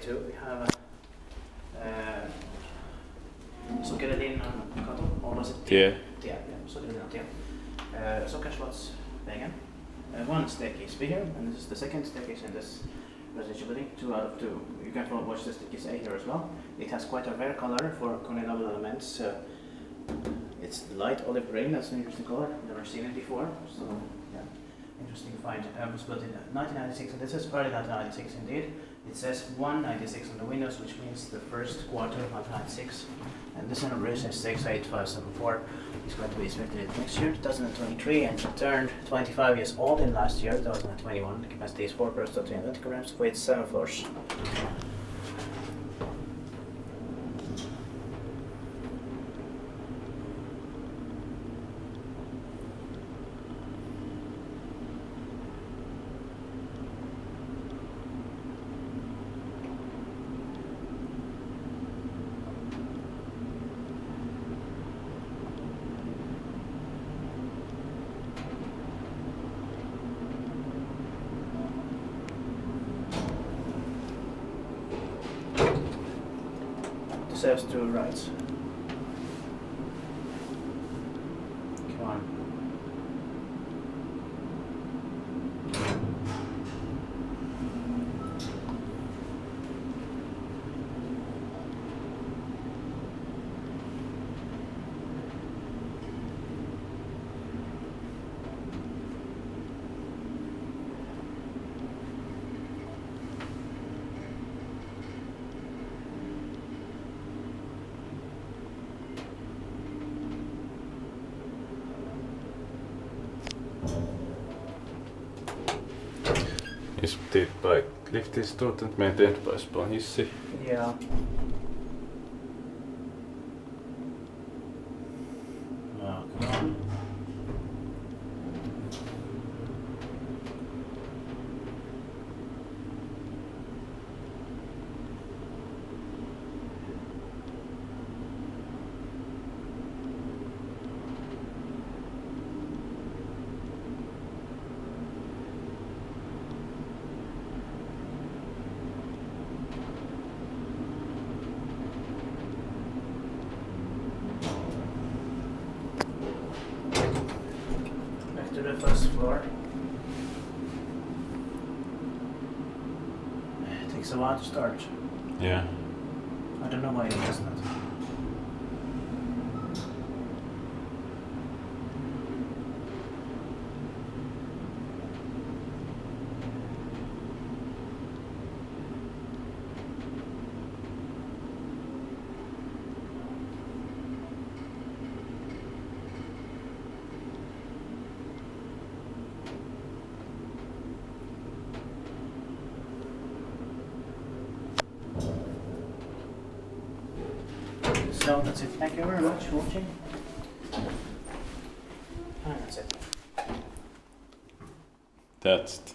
too. We have Sokerilinnantie, or was it? Yeah. Sokerilinnantie. Sokerslottsvägen. One staircase bigger, and this is the second staircase in this residential building, 2 out of 2. You can watch the staircase A here as well. It has quite a rare color for Kone double elements. It's light olive green, that's an interesting color. Never seen it before, so yeah, interesting find. It was built in 1996, and this is early 1996 indeed. It says 196 on the windows, which means the first quarter of 1996. And this celebration is 68574. It's going to be inspected next year, 2023, and it turned 25 years old in last year, 2021. The capacity is 4 per 320 grams, weight 7 floors. Says 2 rights. Come on. Is dit by lift is stored and maintained by Espoo hissi. Yeah. Oh, come on. To the first floor. It takes a while to start. Yeah. I don't know why it does that. So that's it. Thank you very much for watching. And that's it. That's it.